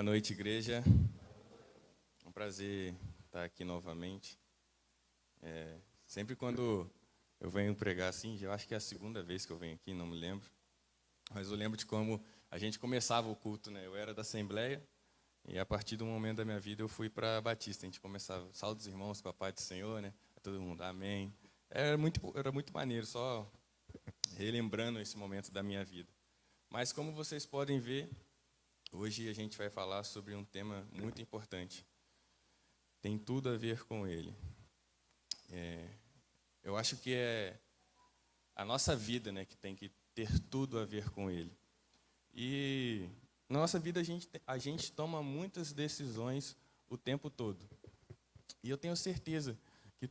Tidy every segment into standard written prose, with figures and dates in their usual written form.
Boa noite, igreja. É um prazer estar aqui novamente. Sempre quando eu venho pregar assim, eu acho que é a segunda vez que eu venho aqui, não me lembro. Mas eu lembro de como a gente começava o culto, né? Eu era da Assembleia e a partir do momento da minha vida eu fui para a Batista. A gente começava, salve dos irmãos com a paz do Senhor, né? Todo mundo, amém. Era muito maneiro, só relembrando esse momento da minha vida. Mas como vocês podem ver, hoje a gente vai falar sobre um tema muito importante. Tem tudo a ver com ele. Eu acho que é a nossa vida, né, que tem que ter tudo a ver com ele. E na nossa vida a gente toma muitas decisões o tempo todo. E eu tenho certeza que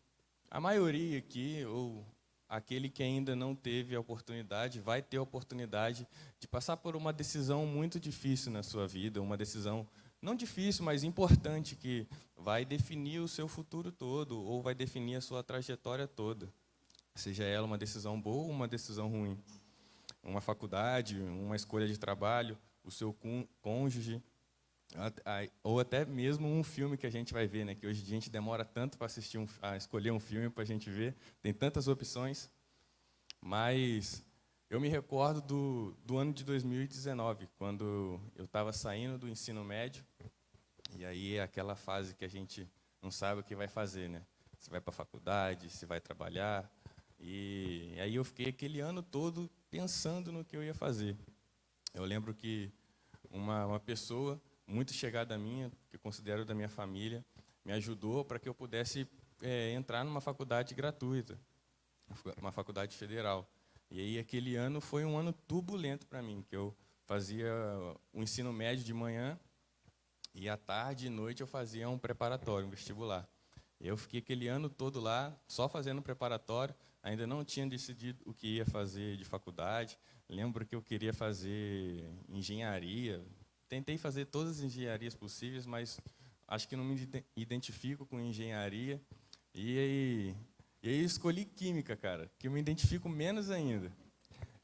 a maioria aqui, ou aquele que ainda não teve a oportunidade, vai ter a oportunidade de passar por uma decisão muito difícil na sua vida, uma decisão não difícil, mas importante, que vai definir o seu futuro todo, ou vai definir a sua trajetória toda. Seja ela uma decisão boa ou uma decisão ruim. Uma faculdade, uma escolha de trabalho, o seu cônjuge, ou até mesmo um filme que a gente vai ver, né? Que hoje a gente demora tanto para escolher um filme para a gente ver, tem tantas opções. Mas eu me recordo do ano de 2019, quando eu estava saindo do ensino médio, e aí é aquela fase que a gente não sabe o que vai fazer, né? Se vai para a faculdade, se vai trabalhar. E aí eu fiquei aquele ano todo pensando no que eu ia fazer. Eu lembro que uma pessoa muito chegada a mim, que eu considero da minha família, me ajudou para que eu pudesse entrar numa faculdade gratuita, uma faculdade federal. E aí aquele ano foi um ano turbulento para mim, que eu fazia o ensino médio de manhã e à tarde e noite eu fazia um preparatório, um vestibular. Eu fiquei aquele ano todo lá, só fazendo preparatório, ainda não tinha decidido o que ia fazer de faculdade. Lembro que eu queria fazer engenharia. Tentei fazer todas as engenharias possíveis, mas acho que não me identifico com engenharia. E aí escolhi química, cara, que eu me identifico menos ainda.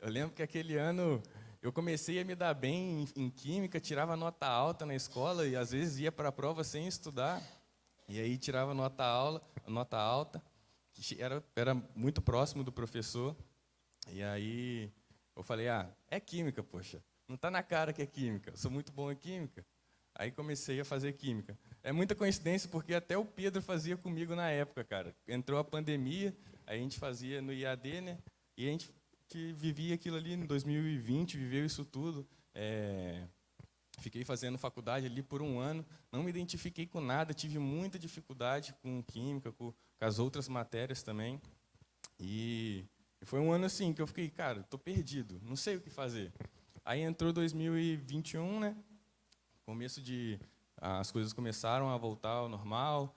Eu lembro que aquele ano eu comecei a me dar bem em química, tirava nota alta na escola e às vezes ia para a prova sem estudar. E aí tirava nota alta, que era muito próximo do professor. E aí eu falei, é química, poxa. Não está na cara que é química, eu sou muito bom em química. Aí comecei a fazer química. É muita coincidência, porque até o Pedro fazia comigo na época, cara. Entrou a pandemia, aí a gente fazia no IAD, né? E a gente que vivia aquilo ali em 2020, viveu isso tudo. Fiquei fazendo faculdade ali por um ano, não me identifiquei com nada, tive muita dificuldade com química, com as outras matérias também. E foi um ano assim que eu fiquei, cara, estou perdido, não sei o que fazer. Aí entrou 2021, né? As coisas começaram a voltar ao normal,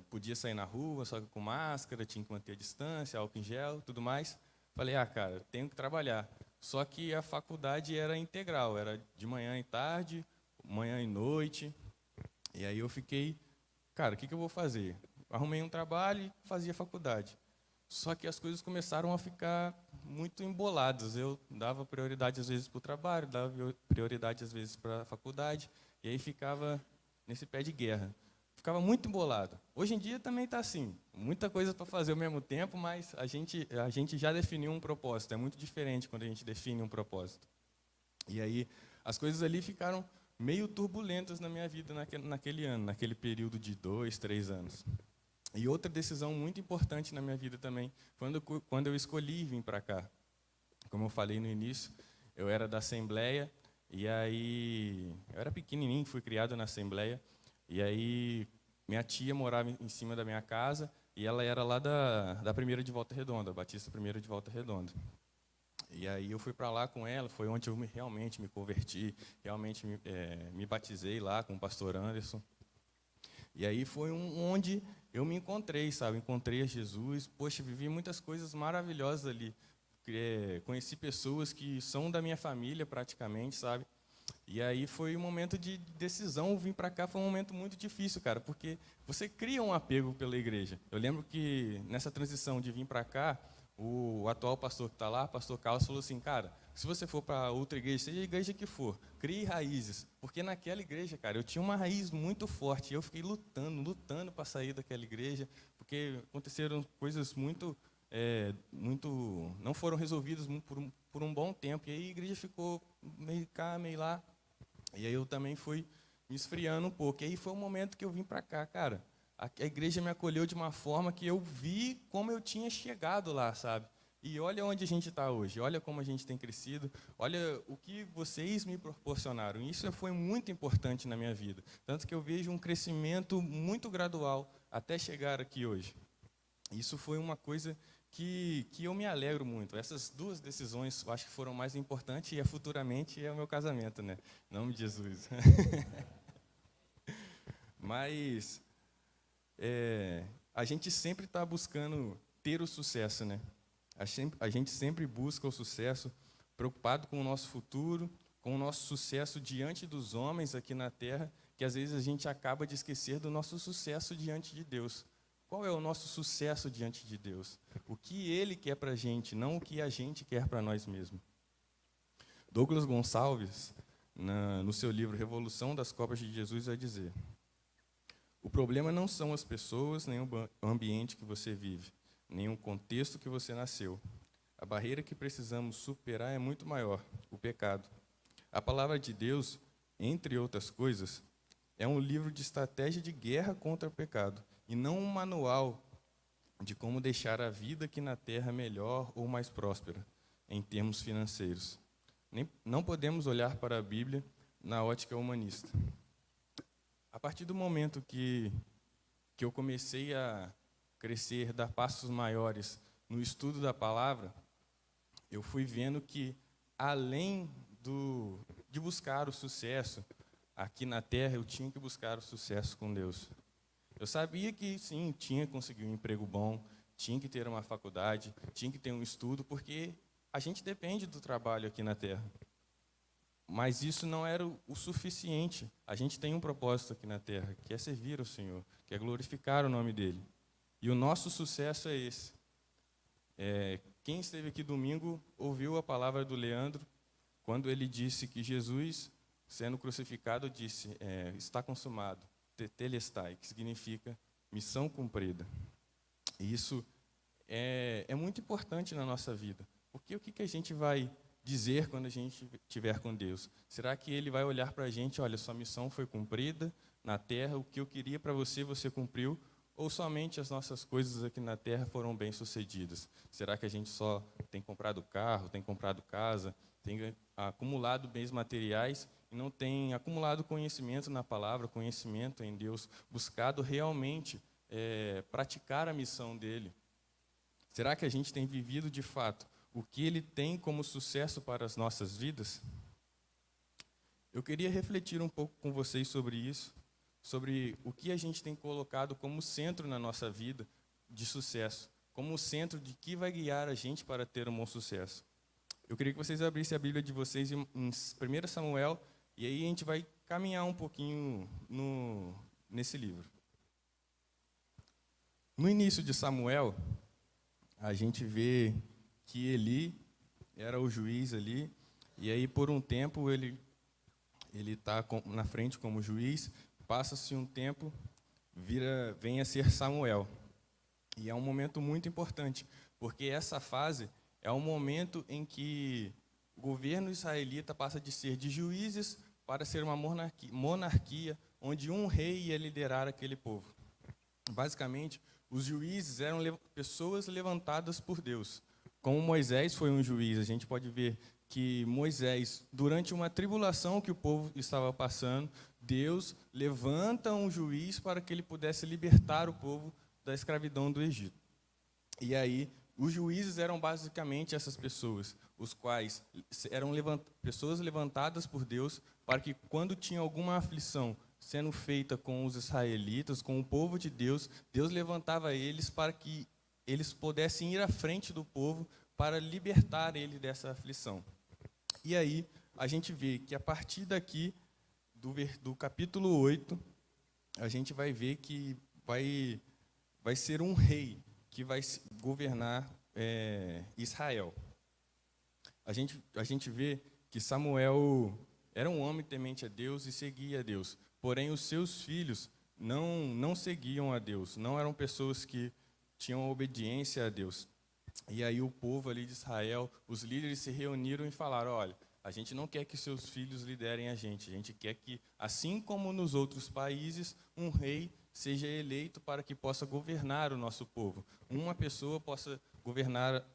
podia sair na rua, só que com máscara, tinha que manter a distância, álcool em gel, tudo mais. Falei, cara, tenho que trabalhar. Só que a faculdade era integral, era de manhã e tarde, manhã e noite. E aí eu fiquei, cara, o que eu vou fazer? Arrumei um trabalho e fazia faculdade. Só que as coisas começaram a ficar muito emboladas. Eu dava prioridade às vezes para o trabalho, dava prioridade às vezes para a faculdade, e aí ficava nesse pé de guerra. Ficava muito embolado. Hoje em dia também está assim, muita coisa para fazer ao mesmo tempo, mas a gente já definiu um propósito. É muito diferente quando a gente define um propósito. E aí as coisas ali ficaram meio turbulentas na minha vida naquele ano, naquele período de 2, 3 anos. E outra decisão muito importante na minha vida também, quando eu escolhi vir para cá. Como eu falei no início, eu era da Assembleia, e aí eu era pequenininho, fui criado na Assembleia, e aí minha tia morava em cima da minha casa, e ela era lá da Primeira de Volta Redonda, Batista Primeira de Volta Redonda. E aí eu fui para lá com ela, foi onde eu realmente me converti, realmente me batizei lá com o pastor Anderson. E aí foi onde eu me encontrei, sabe? Encontrei a Jesus. Poxa, vivi muitas coisas maravilhosas ali. Conheci pessoas que são da minha família praticamente, sabe? E aí foi um momento de decisão. Vir para cá foi um momento muito difícil, cara, porque você cria um apego pela igreja. Eu lembro que nessa transição de vir para cá, o atual pastor que está lá, pastor Carlos, falou assim, cara, se você for para outra igreja, seja a igreja que for, crie raízes. Porque naquela igreja, cara, eu tinha uma raiz muito forte. E eu fiquei lutando para sair daquela igreja, porque aconteceram coisas não foram resolvidas por um bom tempo. E aí a igreja ficou meio cá, meio lá. E aí eu também fui me esfriando um pouco. E aí foi um momento que eu vim para cá, cara. A igreja me acolheu de uma forma que eu vi como eu tinha chegado lá, sabe? E olha onde a gente está hoje, olha como a gente tem crescido, olha o que vocês me proporcionaram. Isso foi muito importante na minha vida. Tanto que eu vejo um crescimento muito gradual até chegar aqui hoje. Isso foi uma coisa que eu me alegro muito. Essas duas decisões, eu acho que foram mais importantes, e futuramente é o meu casamento, né? Em nome de Jesus. Mas a gente sempre está buscando ter o sucesso, né? A gente sempre busca o sucesso, preocupado com o nosso futuro, com o nosso sucesso diante dos homens aqui na terra, que às vezes a gente acaba de esquecer do nosso sucesso diante de Deus. Qual é o nosso sucesso diante de Deus? O que Ele quer para a gente, não o que a gente quer para nós mesmos. Douglas Gonçalves, no seu livro Revolução das Cópias de Jesus, vai dizer: o problema não são as pessoas, nem o ambiente que você vive, nem o contexto que você nasceu. A barreira que precisamos superar é muito maior, o pecado. A palavra de Deus, entre outras coisas, é um livro de estratégia de guerra contra o pecado, e não um manual de como deixar a vida aqui na terra melhor ou mais próspera, em termos financeiros. Não podemos olhar para a Bíblia na ótica humanista. A partir do momento que eu comecei a crescer, dar passos maiores no estudo da palavra, eu fui vendo que, além de buscar o sucesso aqui na terra, eu tinha que buscar o sucesso com Deus. Eu sabia que, sim, tinha que conseguir um emprego bom, tinha que ter uma faculdade, tinha que ter um estudo, porque a gente depende do trabalho aqui na terra. Mas isso não era o suficiente. A gente tem um propósito aqui na terra, que é servir ao Senhor, que é glorificar o nome dEle. E o nosso sucesso é esse. Quem esteve aqui domingo ouviu a palavra do Leandro, quando ele disse que Jesus, sendo crucificado, disse, está consumado, tetelestai, que significa missão cumprida. E isso é muito importante na nossa vida, porque o que a gente vai dizer quando a gente estiver com Deus? Será que Ele vai olhar para a gente, olha, sua missão foi cumprida na terra, o que eu queria para você, você cumpriu, ou somente as nossas coisas aqui na terra foram bem-sucedidas? Será que a gente só tem comprado carro, tem comprado casa, tem acumulado bens materiais e não tem acumulado conhecimento na palavra, conhecimento em Deus, buscado realmente praticar a missão dEle? Será que a gente tem vivido de fato o que Ele tem como sucesso para as nossas vidas? Eu queria refletir um pouco com vocês sobre isso, sobre o que a gente tem colocado como centro na nossa vida de sucesso, como o centro de que vai guiar a gente para ter um bom sucesso. Eu queria que vocês abrissem a Bíblia de vocês em 1 Samuel, e aí a gente vai caminhar um pouquinho nesse livro. No início de Samuel, a gente vê que Eli era o juiz ali, e aí por um tempo ele está na frente como juiz, passa-se um tempo, vem a ser Samuel. E é um momento muito importante, porque essa fase é o momento em que o governo israelita passa de ser de juízes para ser uma monarquia, onde um rei ia liderar aquele povo. Basicamente, os juízes eram pessoas levantadas por Deus. Como Moisés foi um juiz, a gente pode ver que Moisés, durante uma tribulação que o povo estava passando, Deus levanta um juiz para que ele pudesse libertar o povo da escravidão do Egito. E aí, os juízes eram basicamente essas pessoas, os quais eram pessoas levantadas por Deus para que, quando tinha alguma aflição sendo feita com os israelitas, com o povo de Deus, Deus levantava eles para que eles pudessem ir à frente do povo para libertar ele dessa aflição. E aí, a gente vê que a partir daqui, do capítulo 8, a gente vai ver que vai ser um rei que vai governar Israel. a gente vê que Samuel era um homem temente a Deus e seguia a Deus. Porém, os seus filhos não seguiam a Deus, não eram pessoas que tinham obediência a Deus. E aí o povo ali de Israel, os líderes se reuniram e falaram, olha, a gente não quer que seus filhos liderem a gente quer que, assim como nos outros países, um rei seja eleito para que possa governar o nosso povo. Uma pessoa possa governar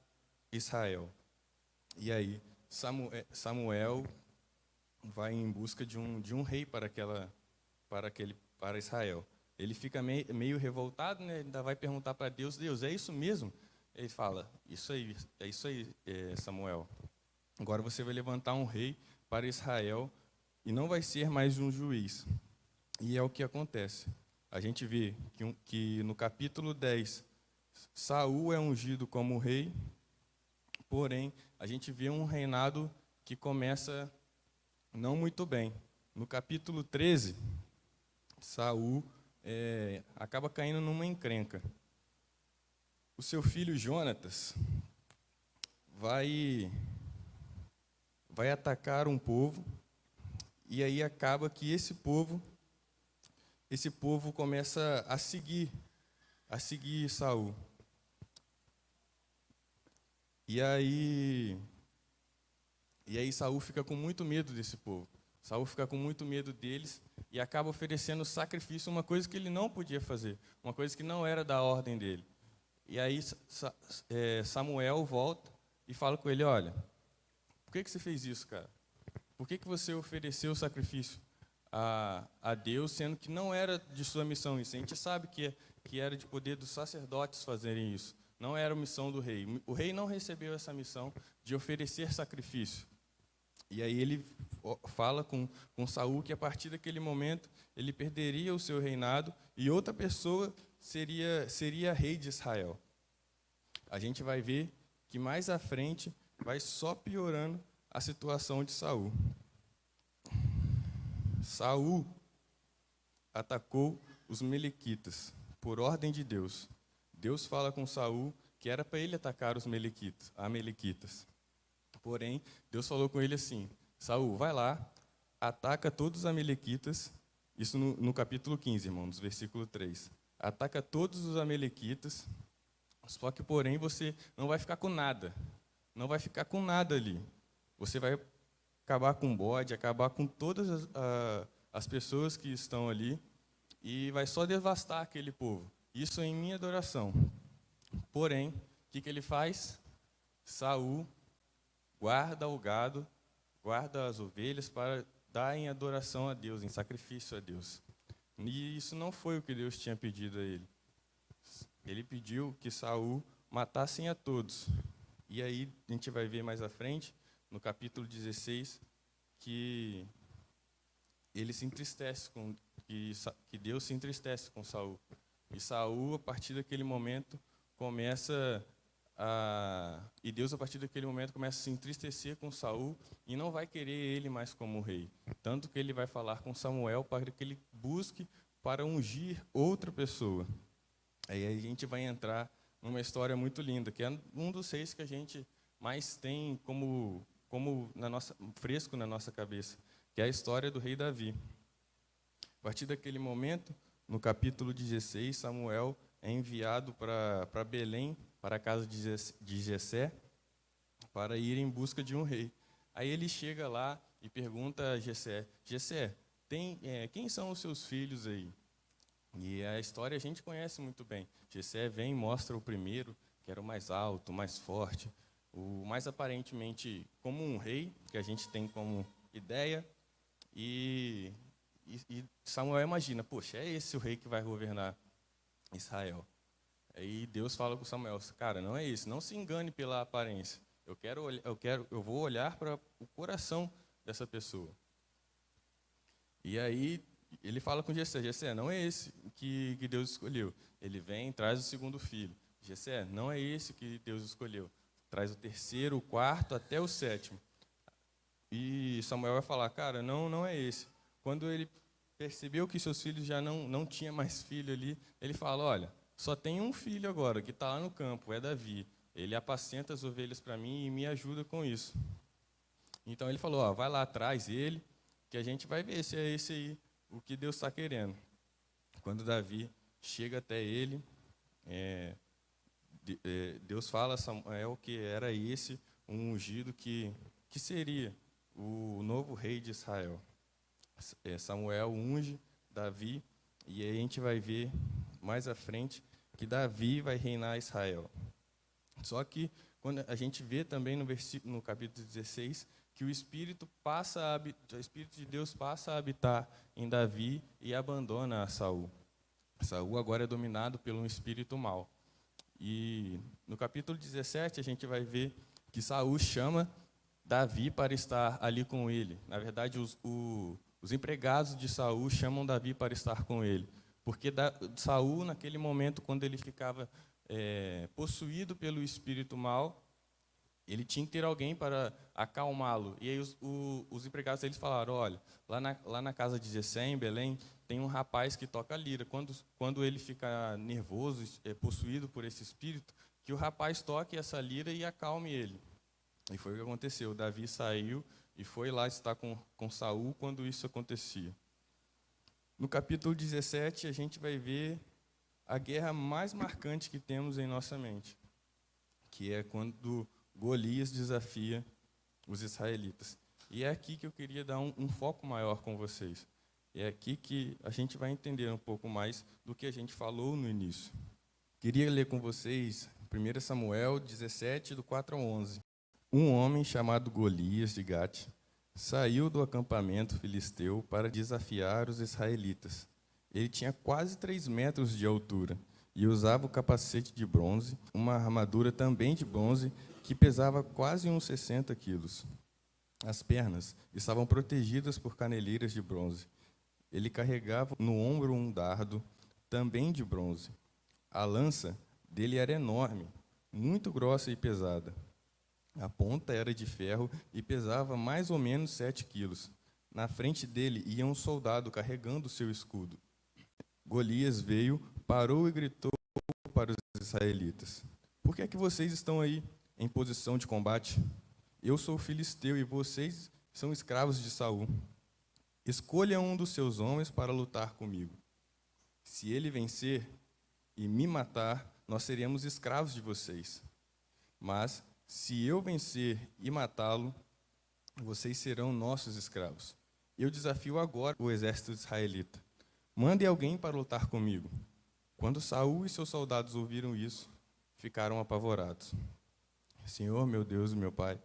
Israel. E aí Samuel vai em busca de um rei para Israel. Ele fica meio revoltado, né? Ainda vai perguntar para Deus, Deus, é isso mesmo? Ele fala, é isso aí, Samuel. Agora você vai levantar um rei para Israel e não vai ser mais um juiz. E é o que acontece. A gente vê que no capítulo 10, Saul é ungido como rei, porém, a gente vê um reinado que começa não muito bem. No capítulo 13, Saul acaba caindo numa encrenca. O seu filho Jonatas vai atacar um povo, e aí acaba que esse povo começa a seguir Saul. E aí Saul fica com muito medo desse povo. Saul fica com muito medo deles e acaba oferecendo sacrifício, uma coisa que ele não podia fazer, uma coisa que não era da ordem dele. E aí Samuel volta e fala com ele, olha, por que você fez isso, cara? Por que você ofereceu o sacrifício a Deus, sendo que não era de sua missão isso? A gente sabe que era de poder dos sacerdotes fazerem isso. Não era a missão do rei. O rei não recebeu essa missão de oferecer sacrifício. E aí ele fala com Saul que a partir daquele momento ele perderia o seu reinado e outra pessoa seria rei de Israel. A gente vai ver que mais à frente vai só piorando a situação de Saul. Saul atacou os melequitas por ordem de Deus. Deus fala com Saul que era para ele atacar os amalequitas. Porém, Deus falou com ele assim, Saul, vai lá, ataca todos os amalequitas, isso no capítulo 15, irmãos, versículo 3. Ataca todos os amalequitas, só que, porém, você não vai ficar com nada. Não vai ficar com nada ali. Você vai acabar com o bode, acabar com todas as pessoas que estão ali e vai só devastar aquele povo. Isso em minha adoração. Porém, o que ele faz? Saul guarda o gado, guarda as ovelhas para dar em adoração a Deus, em sacrifício a Deus. E isso não foi o que Deus tinha pedido a ele. Ele pediu que Saul matassem a todos. E aí a gente vai ver mais à frente, no capítulo 16, que ele se entristece que Deus se entristece com Saul. E Saul, a partir daquele momento, e Deus, a partir daquele momento, começa a se entristecer com Saul e não vai querer ele mais como rei. Tanto que ele vai falar com Samuel para que ele busque para ungir outra pessoa. Aí a gente vai entrar numa história muito linda, que é um dos reis que a gente mais tem como fresco na nossa cabeça, que é a história do rei Davi. A partir daquele momento, no capítulo 16, Samuel é enviado para Belém, para a casa de Jessé, para ir em busca de um rei. Aí ele chega lá e pergunta a Jessé, Jessé, quem são os seus filhos aí? E a história a gente conhece muito bem. Jessé vem e mostra o primeiro, que era o mais alto, o mais forte, o mais aparentemente como um rei, que a gente tem como ideia, e Samuel imagina, poxa, é esse o rei que vai governar Israel. Aí Deus fala com Samuel, cara, não é isso, não se engane pela aparência. Eu vou olhar para o coração dessa pessoa. E aí ele fala com Jessé, Jessé, não é esse que Deus escolheu. Ele vem e traz o segundo filho. Jessé, não é esse que Deus escolheu. Traz o terceiro, o quarto, até o sétimo. E Samuel vai falar, cara, não é esse. Quando ele percebeu que seus filhos já não tinha mais filho ali, ele fala, olha, só tem um filho agora, que está lá no campo, é Davi. ele apacenta as ovelhas para mim e me ajuda com isso. Então ele falou, ó, vai lá atrás ele, que a gente vai ver se é esse aí o que Deus está querendo. Quando Davi chega até ele, Deus fala a Samuel que era esse um ungido que seria o novo rei de Israel. Samuel unge Davi, e aí a gente vai ver mais à frente que Davi vai reinar Israel. Só que quando a gente vê também no capítulo 16 que o Espírito de Deus passa a habitar em Davi e abandona a Saul. Saul agora é dominado por um espírito mau. E no capítulo 17 a gente vai ver que Saul chama Davi para estar ali com ele. Na verdade, os empregados de Saul chamam Davi para estar com ele. Porque Saul, naquele momento, quando ele ficava possuído pelo espírito mau, ele tinha que ter alguém para acalmá-lo. E aí os empregados deles falaram, olha, lá na casa de Jessé, em Belém, tem um rapaz que toca lira. Quando ele fica nervoso, possuído por esse espírito, que o rapaz toque essa lira e acalme ele. E foi o que aconteceu. Davi saiu e foi lá estar com Saul quando isso acontecia. No capítulo 17, a gente vai ver a guerra mais marcante que temos em nossa mente, que é quando Golias desafia os israelitas. E é aqui que eu queria dar um foco maior com vocês. É aqui que a gente vai entender um pouco mais do que a gente falou no início. Queria ler com vocês 1 Samuel 17, do 4 ao 11. Um homem chamado Golias de Gate saiu do acampamento filisteu para desafiar os israelitas. Ele tinha quase 3 metros de altura e usava o capacete de bronze, uma armadura também de bronze, que pesava quase uns 60 quilos. As pernas estavam protegidas por caneleiras de bronze. Ele carregava no ombro um dardo, também de bronze. A lança dele era enorme, muito grossa e pesada. A ponta era de ferro e pesava mais ou menos 7 quilos. Na frente dele ia um soldado carregando seu escudo. Golias veio, parou e gritou para os israelitas: por que é que vocês estão aí, em posição de combate? Eu sou filisteu e vocês são escravos de Saul. Escolha um dos seus homens para lutar comigo. Se ele vencer e me matar, nós seremos escravos de vocês. Mas, se eu vencer e matá-lo, vocês serão nossos escravos. Eu desafio agora o exército israelita. Mande alguém para lutar comigo. Quando Saul e seus soldados ouviram isso, ficaram apavorados. Senhor, meu Deus e meu Pai,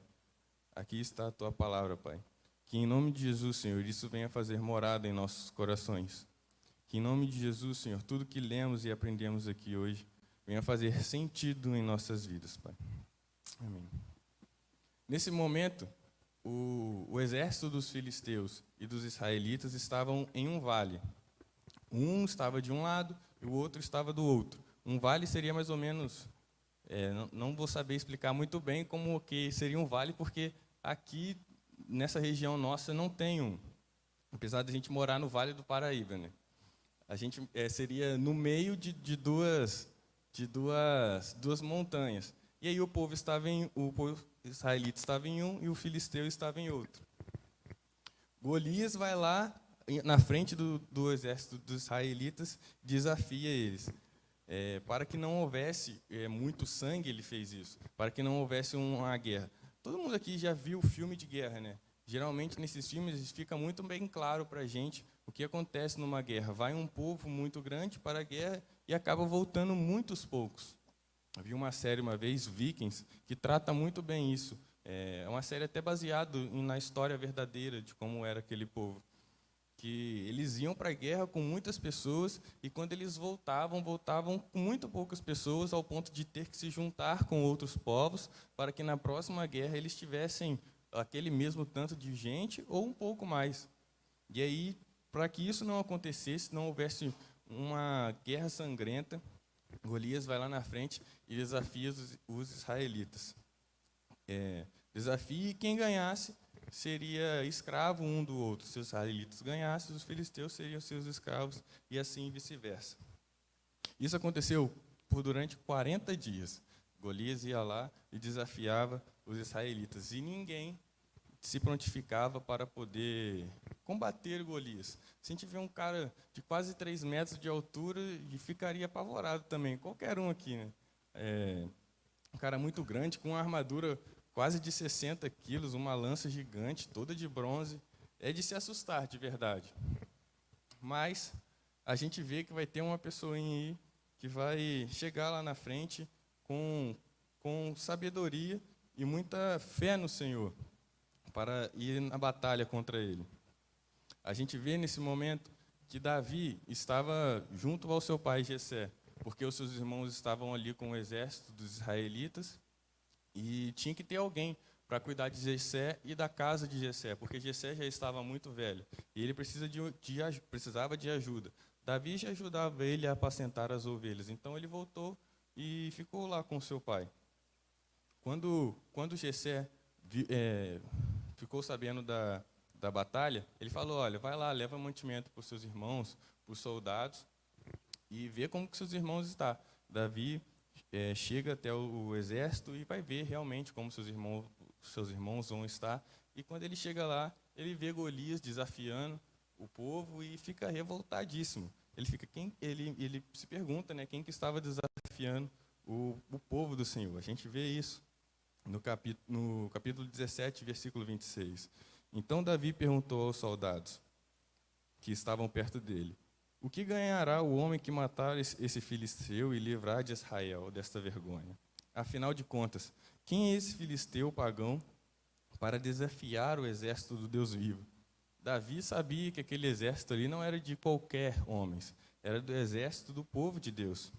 aqui está a tua palavra, Pai. Que em nome de Jesus, Senhor, isso venha fazer morada em nossos corações. Que em nome de Jesus, Senhor, tudo que lemos e aprendemos aqui hoje venha fazer sentido em nossas vidas, Pai. Amém. Nesse momento, o exército dos filisteus e dos israelitas estavam em um vale. Um estava de um lado e o outro estava do outro. Um vale seria mais ou menos... não vou saber explicar muito bem como que seria um vale, porque aqui, nessa região nossa, não tem um. Apesar de a gente morar no Vale do Paraíba, né? A gente seria no meio de duas montanhas. E aí o povo israelita estava em um e o filisteu estava em outro. Golias vai lá na frente do exército dos israelitas, desafia eles. Para que não houvesse muito sangue, ele fez isso. Para que não houvesse uma guerra. Todo mundo aqui já viu filme de guerra, né? Geralmente, nesses filmes, fica muito bem claro para a gente o que acontece numa guerra. Vai um povo muito grande para a guerra e acaba voltando muitos poucos. Eu vi uma série uma vez, Vikings, que trata muito bem isso. É uma série até baseada na história verdadeira de como era aquele povo. Que eles iam para a guerra com muitas pessoas e quando eles voltavam com muito poucas pessoas, ao ponto de ter que se juntar com outros povos para que na próxima guerra eles tivessem aquele mesmo tanto de gente ou um pouco mais. E aí, para que isso não acontecesse, não houvesse uma guerra sangrenta, Golias vai lá na frente e desafia os israelitas. Desafia, e quem ganhasse seria escravo um do outro. Se os israelitas ganhassem, os filisteus seriam seus escravos, e assim vice-versa. Isso aconteceu durante 40 dias. Golias ia lá e desafiava os israelitas. E ninguém se prontificava para poder combater Golias. Se a gente vê um cara de quase 3 metros de altura, e ficaria apavorado também, qualquer um aqui, né? Um cara muito grande, com uma armadura quase de 60 quilos, uma lança gigante, toda de bronze, é de se assustar, de verdade. Mas a gente vê que vai ter uma pessoinha aí que vai chegar lá na frente com sabedoria e muita fé no Senhor, para ir na batalha contra ele. A gente vê nesse momento que Davi estava junto ao seu pai Jessé, porque os seus irmãos estavam ali com o exército dos israelitas, e tinha que ter alguém para cuidar de Jessé e da casa de Jessé, porque Jessé já estava muito velho, e ele precisava de ajuda. Davi já ajudava ele a apacentar as ovelhas, então ele voltou e ficou lá com seu pai. Quando Jessé ficou sabendo da batalha, ele falou: olha, vai lá, leva mantimento para os seus irmãos, para os soldados, e vê como que seus irmãos estão. Davi chega até o exército e vai ver realmente como seus irmãos vão estar. E quando ele chega lá, ele vê Golias desafiando o povo e fica revoltadíssimo. Ele se pergunta, né, quem que estava desafiando o povo do Senhor. A gente vê isso no capítulo 17, versículo 26. Então Davi perguntou aos soldados que estavam perto dele: o que ganhará o homem que matar esse filisteu e livrar de Israel desta vergonha? Afinal de contas, quem é esse filisteu pagão para desafiar o exército do Deus vivo? Davi sabia que aquele exército ali não era de qualquer homem, era do exército do povo de Deus.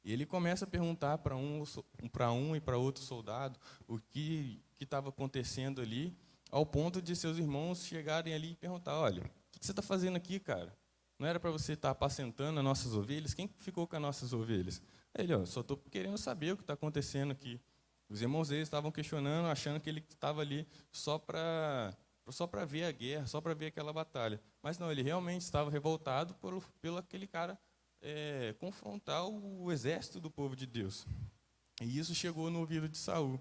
E ele começa a perguntar para um e para outro soldado o que estava acontecendo ali, ao ponto de seus irmãos chegarem ali e perguntar: olha, o que você está fazendo aqui, cara? Não era para você estar apacentando as nossas ovelhas? Quem ficou com as nossas ovelhas? Ele: só estou querendo saber o que está acontecendo aqui. Os irmãos deles estavam questionando, achando que ele estava ali só para ver a guerra, só para ver aquela batalha. Mas não, ele realmente estava revoltado pelo aquele cara confrontar o exército do povo de Deus. E isso chegou no ouvido de Saul.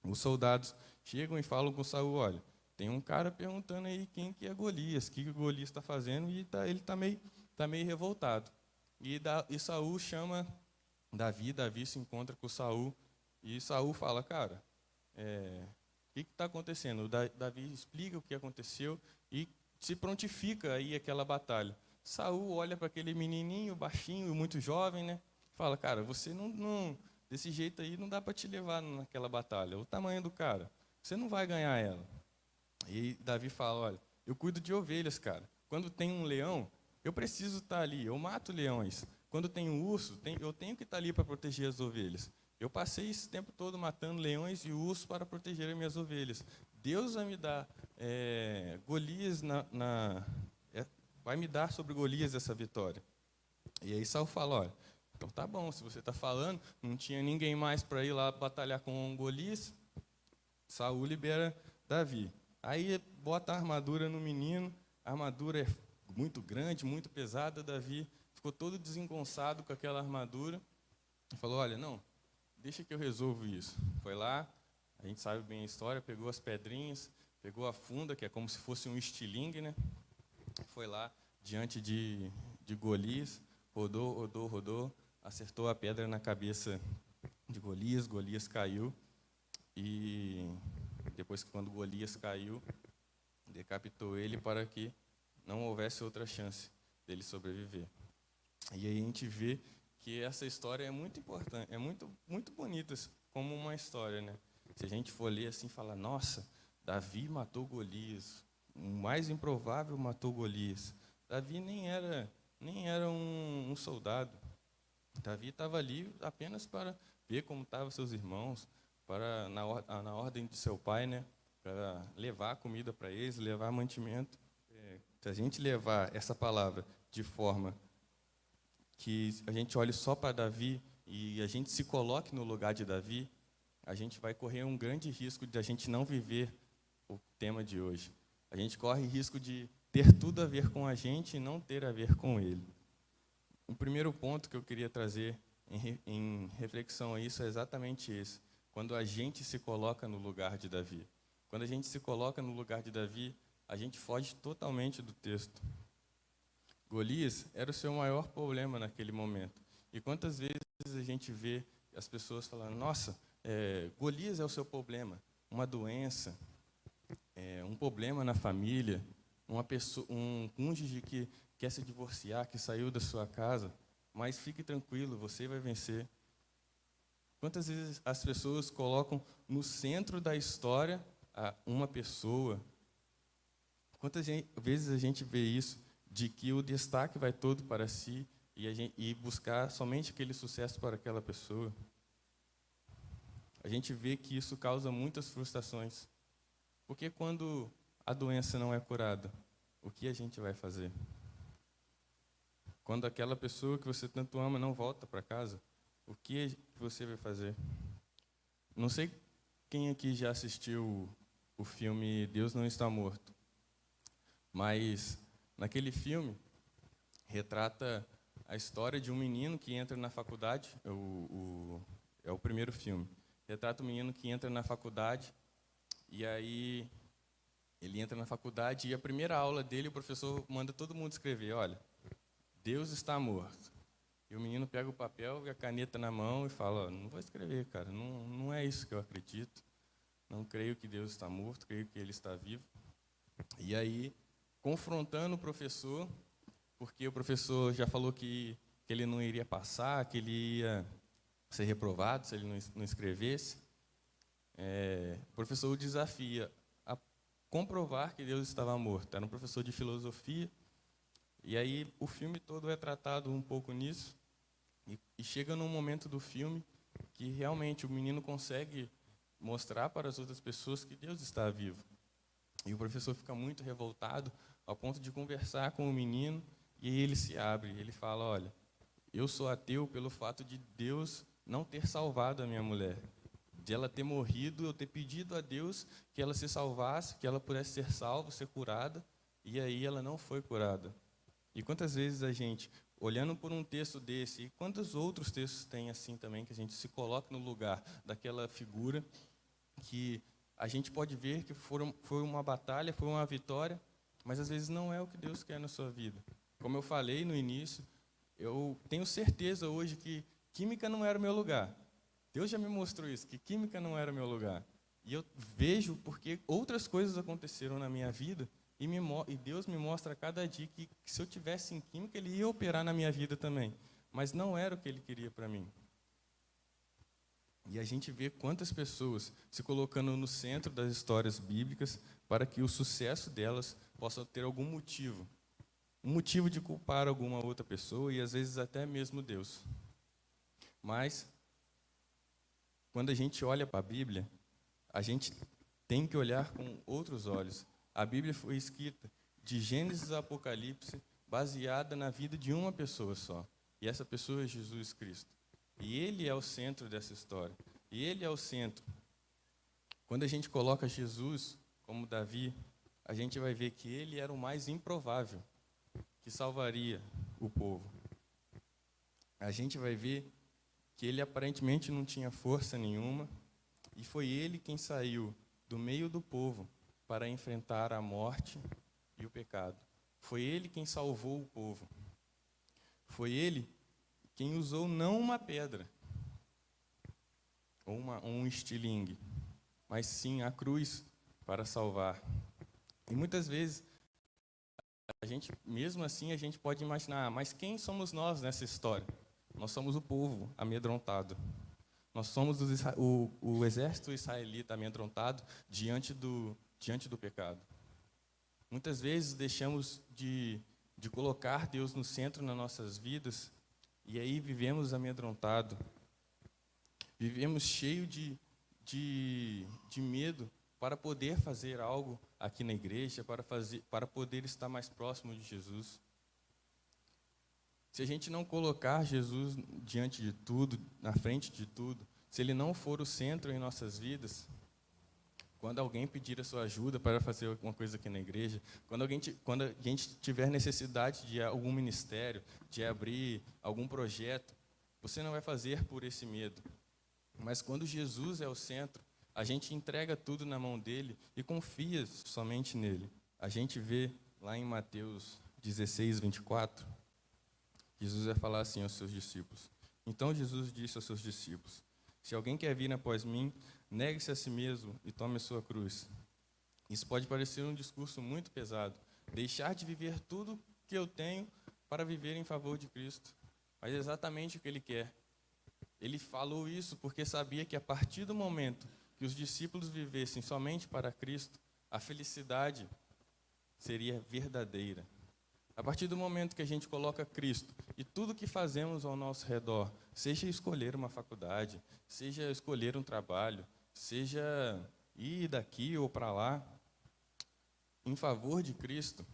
Os soldados chegam e falam com Saul: olha, tem um cara perguntando aí quem que é Golias, o que Golias está fazendo, e ele está meio revoltado. E Saul chama Davi se encontra com Saul, e Saul fala: cara, o que está acontecendo? Davi explica o que aconteceu e se prontifica aí aquela batalha. Saul olha para aquele menininho baixinho, muito jovem, né? Fala: cara, você não desse jeito aí não dá para te levar naquela batalha. O tamanho do cara, você não vai ganhar ela. E Davi fala: olha, eu cuido de ovelhas, cara. Quando tem um leão, eu preciso estar ali, eu mato leões. Quando tem um urso, eu tenho que estar ali para proteger as ovelhas. Eu passei esse tempo todo matando leões e ursos para proteger as minhas ovelhas. Deus vai me dar Golias vai me dar sobre Golias essa vitória. E aí Saul fala: olha, então tá bom, se você está falando, não tinha ninguém mais para ir lá batalhar com Golias, Saul libera Davi. Aí bota a armadura no menino, a armadura é muito grande, muito pesada. Davi ficou todo desengonçado com aquela armadura e falou: olha, não, deixa que eu resolvo isso. Foi lá, a gente sabe bem a história, pegou as pedrinhas, pegou a funda, que é como se fosse um estilingue, né? Foi lá diante de Golias, rodou, acertou a pedra na cabeça de Golias. Golias caiu, e depois que quando Golias caiu, decapitou ele para que não houvesse outra chance dele sobreviver. E aí a gente vê que essa história é muito importante, é muito, muito bonita como uma história, né? Se a gente for ler assim, falar: nossa, Davi matou Golias, o mais improvável matou Golias. Davi nem era um soldado. Davi estava ali apenas para ver como estavam seus irmãos, para na ordem de seu pai, né? Para levar comida para eles, levar mantimento. Se a gente levar essa palavra de forma que a gente olhe só para Davi e a gente se coloque no lugar de Davi, a gente vai correr um grande risco de a gente não viver o tema de hoje. A gente corre risco de ter tudo a ver com a gente e não ter a ver com ele. O primeiro ponto que eu queria trazer em reflexão a isso é exatamente esse. Quando a gente se coloca no lugar de Davi. Quando a gente se coloca no lugar de Davi, a gente foge totalmente do texto. Golias era o seu maior problema naquele momento. E quantas vezes a gente vê as pessoas falando, nossa, Golias é o seu problema, uma doença, um problema na família, um cônjuge que quer se divorciar, que saiu da sua casa, mas fique tranquilo, você vai vencer. Quantas vezes as pessoas colocam no centro da história uma pessoa? Quantas vezes a gente vê isso, de que o destaque vai todo para si e buscar somente aquele sucesso para aquela pessoa? A gente vê que isso causa muitas frustrações. Porque quando a doença não é curada, o que a gente vai fazer? Quando aquela pessoa que você tanto ama não volta para casa, o que você vai fazer? Não sei quem aqui já assistiu o filme Deus Não Está Morto, mas naquele filme retrata a história de um menino que entra na faculdade, é o primeiro filme. Retrata um menino que entra na faculdade, e aí ele entra na faculdade e a primeira aula dele, o professor manda todo mundo escrever, olha, Deus está morto. E o menino pega o papel e a caneta na mão e fala, não vou escrever, cara, não é isso que eu acredito. Não creio que Deus está morto, creio que Ele está vivo. E aí, confrontando o professor, porque o professor já falou que ele não iria passar, que ele ia ser reprovado se ele não escrevesse, o professor o desafia a comprovar que Deus estava morto. Era um professor de filosofia. E aí o filme todo é tratado um pouco nisso, e chega num momento do filme que realmente o menino consegue mostrar para as outras pessoas que Deus está vivo. E o professor fica muito revoltado, ao ponto de conversar com o menino, e aí ele se abre, ele fala, olha, eu sou ateu pelo fato de Deus não ter salvado a minha mulher, de ela ter morrido, eu ter pedido a Deus que ela se salvasse, que ela pudesse ser salva, ser curada, e aí ela não foi curada. E quantas vezes a gente, olhando por um texto desse, e quantos outros textos tem assim também, que a gente se coloca no lugar daquela figura, que a gente pode ver que foi uma batalha, foi uma vitória, mas às vezes não é o que Deus quer na sua vida. Como eu falei no início, eu tenho certeza hoje que química não era o meu lugar. Deus já me mostrou isso, que química não era o meu lugar. E eu vejo porque outras coisas aconteceram na minha vida, e Deus me mostra a cada dia que se eu tivesse em química, Ele ia operar na minha vida também. Mas não era o que Ele queria para mim. E a gente vê quantas pessoas se colocando no centro das histórias bíblicas para que o sucesso delas possa ter algum motivo. Um motivo de culpar alguma outra pessoa e às vezes até mesmo Deus. Mas, quando a gente olha para a Bíblia, a gente tem que olhar com outros olhos. A Bíblia foi escrita de Gênesis a Apocalipse, baseada na vida de uma pessoa só. E essa pessoa é Jesus Cristo. E Ele é o centro dessa história. E Ele é o centro. Quando a gente coloca Jesus como Davi, a gente vai ver que Ele era o mais improvável que salvaria o povo. A gente vai ver que Ele aparentemente não tinha força nenhuma, e foi Ele quem saiu do meio do povo para enfrentar a morte e o pecado. Foi Ele quem salvou o povo. Foi Ele quem usou não uma pedra, ou um estilingue, mas sim a cruz para salvar. E muitas vezes, mesmo assim, a gente pode imaginar, mas quem somos nós nessa história? Nós somos o povo amedrontado. Nós somos o exército israelita amedrontado diante do pecado. Muitas vezes deixamos de colocar Deus no centro nas nossas vidas, e aí vivemos amedrontados. Vivemos cheio de medo para poder fazer algo aqui na igreja, para poder estar mais próximo de Jesus. Se a gente não colocar Jesus diante de tudo, na frente de tudo, se Ele não for o centro em nossas vidas, quando alguém pedir a sua ajuda para fazer alguma coisa aqui na igreja, quando a gente tiver necessidade de algum ministério, de abrir algum projeto, Você não vai fazer por esse medo. Mas quando Jesus é o centro, a gente entrega tudo na mão dele e confia somente nele. A gente vê lá em Mateus 16, 24, Jesus vai falar assim aos seus discípulos. Então Jesus disse aos seus discípulos: se alguém quer vir após mim, negue-se a si mesmo e tome a sua cruz. Isso pode parecer um discurso muito pesado. Deixar de viver tudo que eu tenho para viver em favor de Cristo. Mas é exatamente o que ele quer. Ele falou isso porque sabia que a partir do momento que os discípulos vivessem somente para Cristo, a felicidade seria verdadeira. A partir do momento que a gente coloca Cristo e tudo que fazemos ao nosso redor, seja escolher uma faculdade, seja escolher um trabalho, seja ir daqui ou para lá, em favor de Cristo,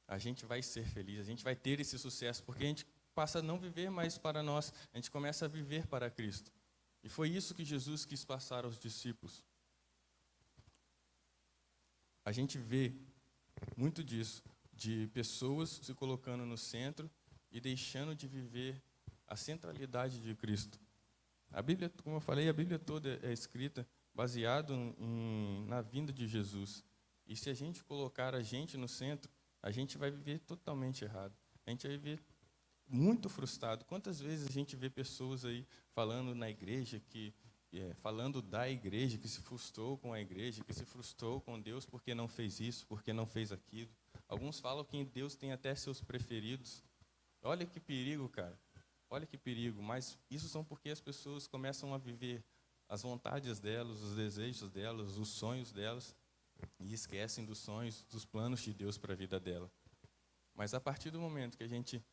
a gente vai ser feliz, a gente vai ter esse sucesso, porque a gente passa a não viver mais para nós, a gente começa a viver para Cristo. E foi isso que Jesus quis passar aos discípulos. A gente vê muito disso, de pessoas se colocando no centro e deixando de viver a centralidade de Cristo. A Bíblia, como eu falei, a Bíblia toda é escrita baseado na vinda de Jesus. E se a gente colocar a gente no centro, a gente vai viver totalmente errado. A gente vai viver muito frustrado. Quantas vezes a gente vê pessoas aí falando na igreja, falando da igreja, que se frustrou com a igreja, que se frustrou com Deus porque não fez isso, porque não fez aquilo. Alguns falam que Deus tem até seus preferidos. Olha que perigo, cara. Olha que perigo. Mas isso são porque as pessoas começam a viver as vontades delas, os desejos delas, os sonhos delas, e esquecem dos sonhos, dos planos de Deus para a vida dela. Mas a partir do momento que a gente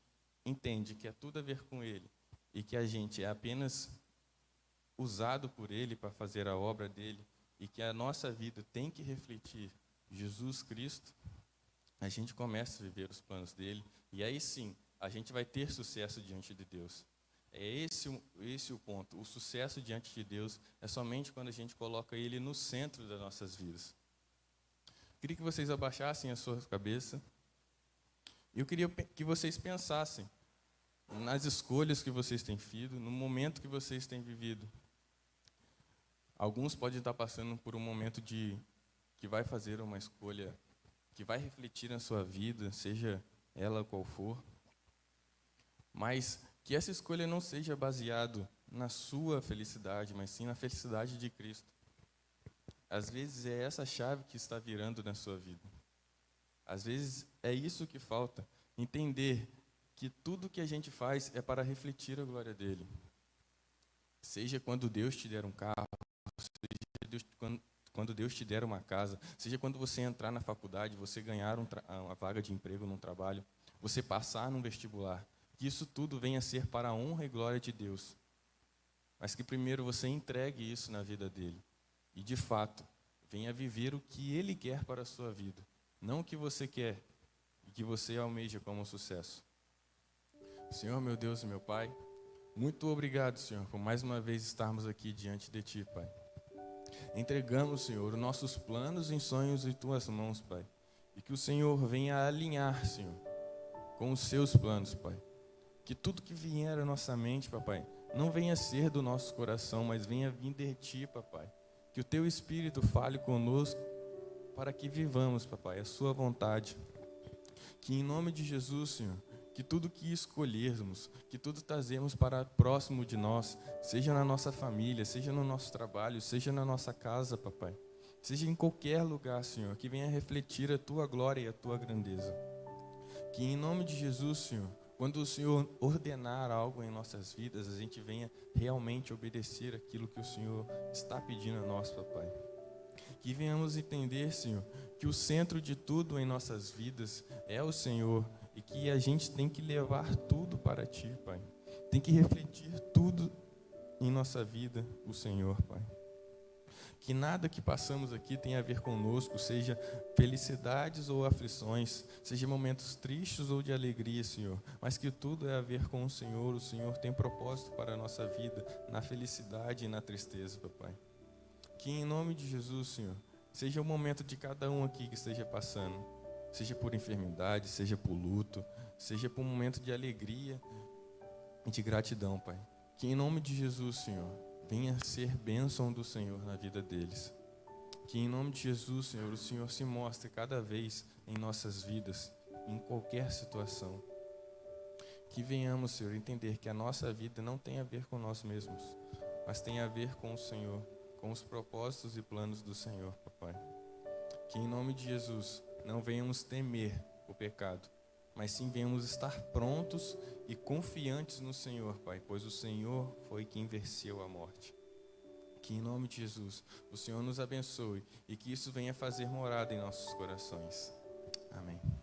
entende que é tudo a ver com Ele e que a gente é apenas usado por Ele para fazer a obra dEle e que a nossa vida tem que refletir Jesus Cristo, a gente começa a viver os planos dEle e aí sim, a gente vai ter sucesso diante de Deus. É esse o ponto. O sucesso diante de Deus é somente quando a gente coloca Ele no centro das nossas vidas. Queria que vocês abaixassem a sua cabeça. Eu queria que vocês pensassem nas escolhas que vocês têm feito, no momento que vocês têm vivido. Alguns podem estar passando por um momento que vai fazer uma escolha que vai refletir na sua vida, seja ela qual for, mas que essa escolha não seja baseada na sua felicidade, mas sim na felicidade de Cristo. Às vezes é essa chave que está virando na sua vida. Às vezes é isso que falta, entender que tudo que a gente faz é para refletir a glória dele. Seja quando Deus te der um carro, seja quando Deus te der uma casa, seja quando você entrar na faculdade, você ganhar uma vaga de emprego num trabalho, você passar num vestibular, que isso tudo venha a ser para a honra e glória de Deus. Mas que primeiro você entregue isso na vida dele. E, de fato, venha viver o que Ele quer para a sua vida. Não o que você quer e que você almeja como sucesso. Senhor, meu Deus e meu Pai, muito obrigado, Senhor, por mais uma vez estarmos aqui diante de Ti, Pai. Entregamos, Senhor, os nossos planos e sonhos em Tuas mãos, Pai. E que o Senhor venha alinhar, Senhor, com os Seus planos, Pai. Que tudo que vier à nossa mente, Papai, não venha ser do nosso coração, mas venha vir de Ti, Papai. Que o Teu Espírito fale conosco para que vivamos, Papai, a Sua vontade. Que em nome de Jesus, Senhor, que tudo que escolhermos, que tudo trazemos para próximo de nós, seja na nossa família, seja no nosso trabalho, seja na nossa casa, Papai, seja em qualquer lugar, Senhor, que venha refletir a Tua glória e a Tua grandeza. Que em nome de Jesus, Senhor, quando o Senhor ordenar algo em nossas vidas, a gente venha realmente obedecer aquilo que o Senhor está pedindo a nós, Papai. Que venhamos entender, Senhor, que o centro de tudo em nossas vidas é o Senhor e que a gente tem que levar tudo para Ti, Pai. Tem que refletir tudo em nossa vida, o Senhor, Pai. Que nada que passamos aqui tenha a ver conosco, seja felicidades ou aflições, seja momentos tristes ou de alegria, Senhor, mas que tudo é a ver com o Senhor tem propósito para a nossa vida, na felicidade e na tristeza, Papai. Que em nome de Jesus, Senhor, seja o momento de cada um aqui que esteja passando, seja por enfermidade, seja por luto, seja por um momento de alegria, e de gratidão, Pai. Que em nome de Jesus, Senhor, venha ser bênção do Senhor na vida deles. Que em nome de Jesus, Senhor, o Senhor se mostre cada vez em nossas vidas, em qualquer situação. Que venhamos, Senhor, entender que a nossa vida não tem a ver com nós mesmos, mas tem a ver com o Senhor, com os propósitos e planos do Senhor, Papai. Que em nome de Jesus não venhamos temer o pecado, mas sim venhamos estar prontos e confiantes no Senhor, Pai, pois o Senhor foi quem venceu a morte. Que em nome de Jesus o Senhor nos abençoe e que isso venha fazer morada em nossos corações. Amém.